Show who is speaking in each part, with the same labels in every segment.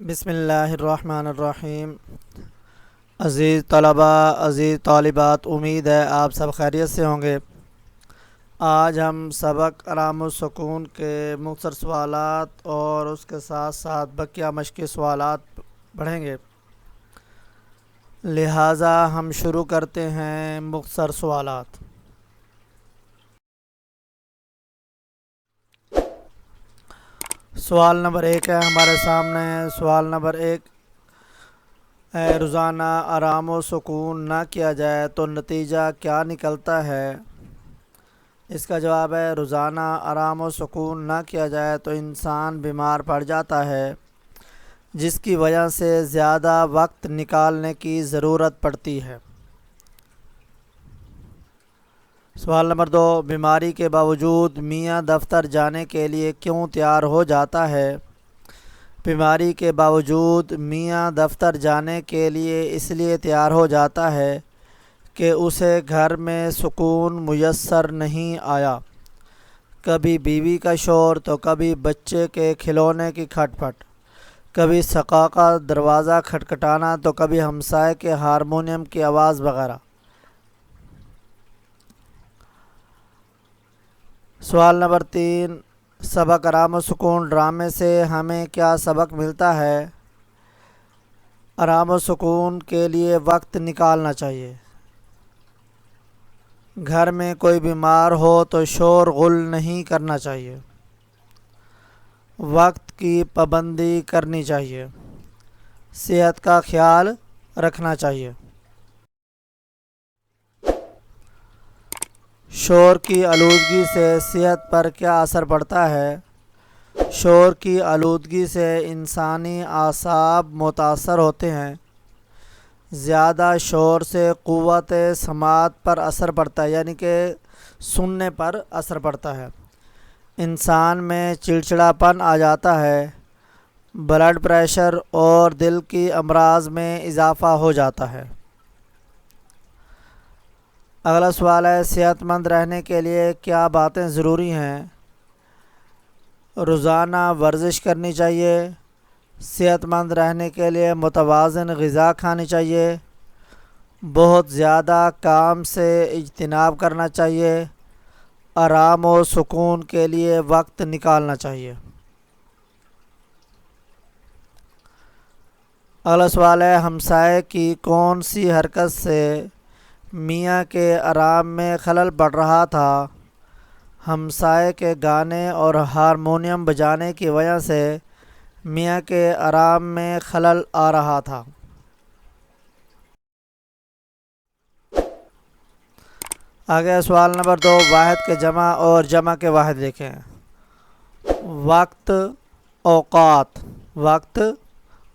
Speaker 1: بسم اللہ الرحمن الرحیم۔ عزیز طلباء، عزیز طالبات، امید ہے آپ سب خیریت سے ہوں گے۔ آج ہم سبق آرام و سکون کے مختصر سوالات اور اس کے ساتھ ساتھ بقیہ مشقی سوالات پڑھیں گے، لہٰذا ہم شروع کرتے ہیں مختصر سوالات۔ سوال نمبر 1 ہے ہمارے سامنے۔ سوال نمبر 1 ہے، روزانہ آرام و سکون نہ کیا جائے تو نتیجہ کیا نکلتا ہے؟ اس کا جواب ہے، روزانہ آرام و سکون نہ کیا جائے تو انسان بیمار پڑ جاتا ہے، جس کی وجہ سے زیادہ وقت نکالنے کی ضرورت پڑتی ہے۔ سوال نمبر 2، بیماری کے باوجود میاں دفتر جانے کے لیے کیوں تیار ہو جاتا ہے؟ بیماری کے باوجود میاں دفتر جانے کے لیے اس لیے تیار ہو جاتا ہے کہ اسے گھر میں سکون میسر نہیں آیا۔ کبھی بیوی کا شور تو کبھی بچے کے کھلونے کی کھٹ پٹ، کبھی سقا کا دروازہ کھٹکھٹانا تو کبھی ہمسائے کے ہارمونیم کی آواز وغیرہ۔ سوال نمبر 3، سبق آرام و سکون ڈرامے سے ہمیں کیا سبق ملتا ہے؟ آرام و سکون کے لیے وقت نکالنا چاہیے۔ گھر میں کوئی بیمار ہو تو شور غل نہیں کرنا چاہیے۔ وقت کی پابندی کرنی چاہیے۔ صحت کا خیال رکھنا چاہیے۔ شور کی آلودگی سے صحت پر کیا اثر پڑتا ہے؟ شور کی آلودگی سے انسانی اعصاب متاثر ہوتے ہیں۔ زیادہ شور سے قوت سماعت پر اثر پڑتا ہے، یعنی کہ سننے پر اثر پڑتا ہے۔ انسان میں چڑچڑاپن آ جاتا ہے۔ بلڈ پریشر اور دل کی امراض میں اضافہ ہو جاتا ہے۔ اگلا سوال ہے، صحت مند رہنے کے لیے کیا باتیں ضروری ہیں؟ روزانہ ورزش کرنی چاہیے۔ صحت مند رہنے کے لیے متوازن غذا کھانی چاہیے۔ بہت زیادہ کام سے اجتناب کرنا چاہیے۔ آرام و سکون کے لیے وقت نکالنا چاہیے۔ اگلا سوال ہے، ہمسائے کی کون سی حرکت سے میاں کے آرام میں خلل پڑ رہا تھا؟ ہمسائے کے گانے اور ہارمونیم بجانے کی وجہ سے میاں کے آرام میں خلل آ رہا تھا۔ آگے سوال نمبر 2، واحد کے جمع اور جمع کے واحد لکھیں۔ وقت، اوقات، وقت،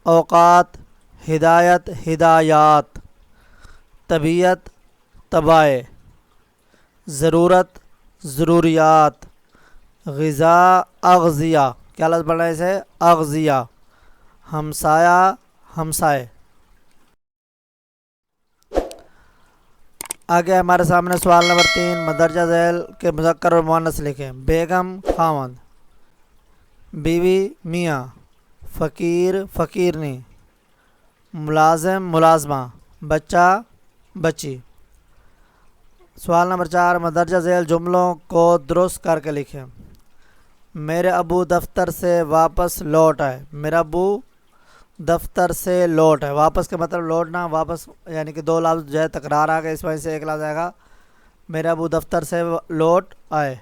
Speaker 1: اوقات، ہدایت، ہدایات، طبیعت، طبائع، ضرورت، ضروریات، غذا، اغذیہ، کیا لفظ پڑھنا ہے اسے؟ اغذیہ، ہمسایہ، ہمسائے۔ آگے ہمارے سامنے سوال نمبر 3، مندرجہ ذیل کے مذکر اور مؤنث لکھیں۔ بیگم، خاوند، بیوی، میاں، فقیر، فقیرنی، ملازم، ملازمہ، بچہ، بچی۔ سوال نمبر 4، مندرجہ ذیل جملوں کو درست کر کے لکھیں۔ میرے ابو دفتر سے واپس لوٹ آئے۔ میرا ابو دفتر سے لوٹ آئے، واپس کا مطلب لوٹنا، واپس یعنی کہ دو لفظ جو ہے تکرار آ گئے، اس وجہ سے ایک لفظ آئے گا۔ میرے ابو دفتر سے لوٹ آئے۔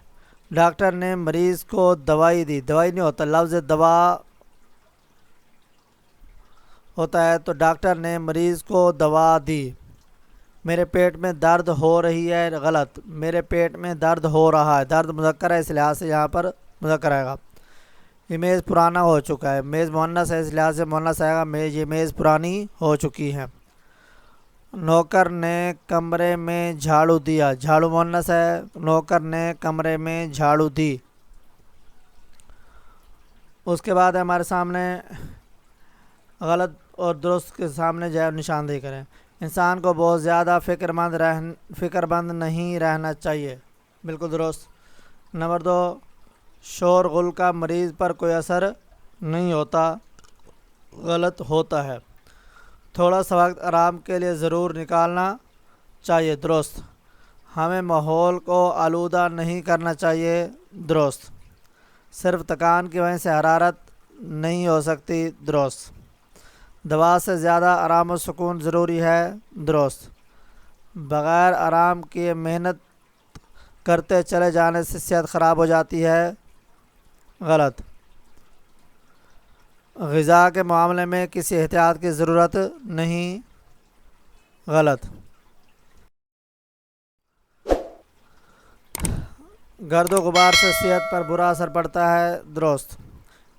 Speaker 1: ڈاکٹر نے مریض کو دوائی دی۔ دوائی نہیں ہوتا، لفظ دوا ہوتا ہے، تو ڈاکٹر نے مریض کو دوا دی۔ میرے پیٹ میں درد ہو رہی ہے، غلط، میرے پیٹ میں درد ہو رہا ہے۔ درد مذکر ہے، اس لحاظ سے یہاں پر مذکر آئے گا۔ یہ میز پرانا ہو چکا ہے، میز مؤنث ہے، اس لحاظ سے مؤنث آئے گا، یہ میز پرانی ہو چکی ہے۔ نوکر نے کمرے میں جھاڑو دیا۔ جھاڑو مؤنث ہے، نوکر نے کمرے میں جھاڑو دی۔ اس کے بعد ہمارے سامنے غلط اور درست کے سامنے جو ہے نشاندہی کریں۔ انسان کو بہت زیادہ فکر مند نہیں رہنا چاہیے، بالکل درست۔ نمبر 2، شور غل کا مریض پر کوئی اثر نہیں ہوتا، غلط ہوتا ہے۔ تھوڑا سا وقت آرام کے لیے ضرور نکالنا چاہیے، درست۔ ہمیں ماحول کو آلودہ نہیں کرنا چاہیے، درست۔ صرف تکان کی وجہ سے حرارت نہیں ہو سکتی، درست۔ دوا سے زیادہ آرام و سکون ضروری ہے، درست۔ بغیر آرام کیے محنت کرتے چلے جانے سے صحت خراب ہو جاتی ہے، غلط۔ غذا کے معاملے میں کسی احتیاط کی ضرورت نہیں، غلط۔ گرد و غبار سے صحت پر برا اثر پڑتا ہے، درست۔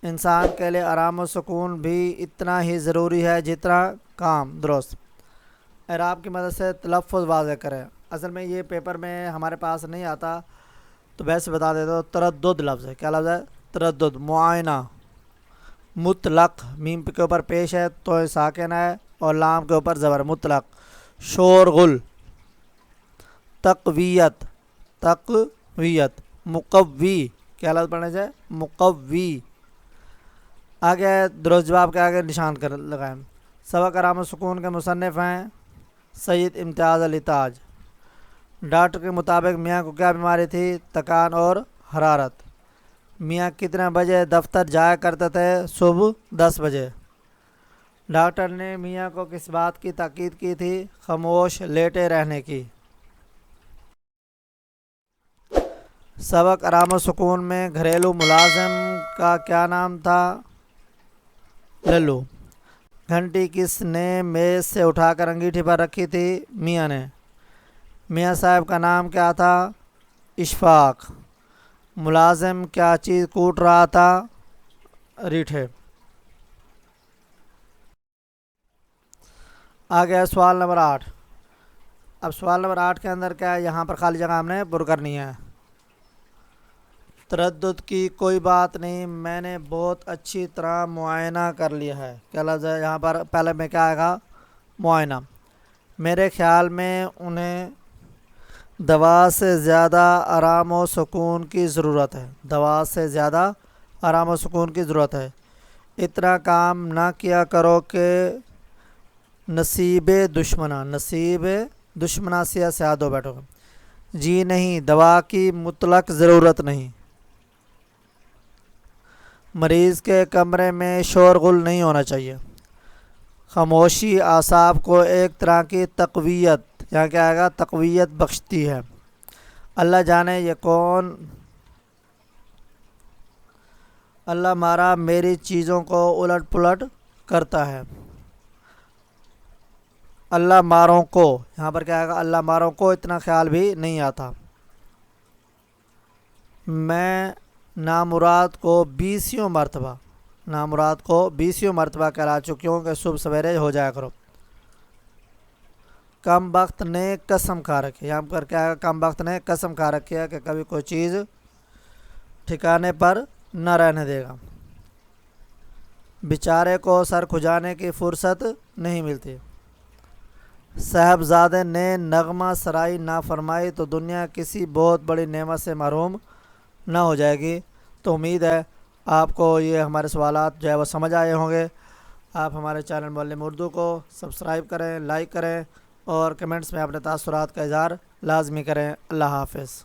Speaker 1: انسان کے لیے آرام و سکون بھی اتنا ہی ضروری ہے جتنا کام، درست۔ اعراب کی مدد سے تلفظ واضح کریں۔ اصل میں یہ پیپر میں ہمارے پاس نہیں آتا تو ویسے بتا دیتا ہوں۔ تردد لفظ ہے، کیا لفظ ہے؟ تردد۔ معائنہ، مطلق، میم کے اوپر پیش ہے تو ساکن ہے اور لام کے اوپر زبر، مطلق۔ شورغل، تقویت، تقویت۔ مقوی، کیا لفظ پڑھنے سے؟ مقوی۔ آگے درست جواب کے آگے نشان کر لگائیں۔ سبق آرام و سکون کے مصنف ہیں سید امتیاز علی تاج۔ ڈاکٹر کے مطابق میاں کو کیا بیماری تھی؟ تکان اور حرارت۔ میاں کتنے بجے دفتر جایا کرتے تھے؟ صبح 10 بجے۔ ڈاکٹر نے میاں کو کس بات کی تاکید کی تھی؟ خاموش لیٹے رہنے کی۔ سبق آرام و سکون میں گھریلو ملازم کا کیا نام تھا؟ للو۔ گھنٹی کس نے میز سے اٹھا کر انگیٹھی پر رکھی تھی؟ میاں نے۔ میاں صاحب کا نام کیا تھا؟ اشفاق۔ ملازم کیا چیز کوٹ رہا تھا؟ ریٹھے۔ آگے سوال نمبر 8۔ اب سوال نمبر 8 کے اندر کیا ہے؟ یہاں پر خالی جگہ ہم نے پر کرنی ہے۔ تردد کی کوئی بات نہیں، میں نے بہت اچھی طرح معائنہ کر لیا ہے۔ کیا لفظ ہے یہاں پر؟ پہلے میں کیا آئے گا؟ معائنہ۔ میرے خیال میں انہیں دوا سے زیادہ آرام و سکون کی ضرورت ہے۔ دوا سے زیادہ آرام و سکون کی ضرورت ہے۔ اتنا کام نہ کیا کرو کہ نصیب دشمنا سے دو بیٹھو گے۔ جی نہیں، دوا کی مطلق ضرورت نہیں۔ مریض کے کمرے میں شور غل نہیں ہونا چاہیے۔ خاموشی اعصاب کو ایک طرح کی تقویت، یہاں کیا آئے گا؟ تقویت بخشتی ہے۔ اللہ جانے یہ کون، اللہ مارا میری چیزوں کو الٹ پلٹ کرتا ہے۔ اللہ ماروں کو، یہاں پر کیا آئے گا؟ اللہ ماروں کو اتنا خیال بھی نہیں آتا۔ میں نامراد کو 20 مرتبہ کہلا چکی ہوں کہ صبح سویرے ہو جایا کرو۔ کم بخت نے قسم کھا رکھی، یہاں پر کیا ہے؟ کم بخت نے قسم کھا رکھی ہے کہ کبھی کوئی چیز ٹھکانے پر نہ رہنے دے گا۔ بیچارے کو سر کھجانے کی فرصت نہیں ملتی۔ صاحبزادے نے نغمہ سرائی نہ فرمائی تو دنیا کسی بہت بڑی نعمت سے محروم نہ ہو جائے گی۔ تو امید ہے آپ کو یہ ہمارے سوالات جو ہے وہ سمجھ آئے ہوں گے۔ آپ ہمارے چینل معلم اردو کو سبسکرائب کریں، لائک کریں اور کمنٹس میں اپنے تاثرات کا اظہار لازمی کریں۔ اللہ حافظ۔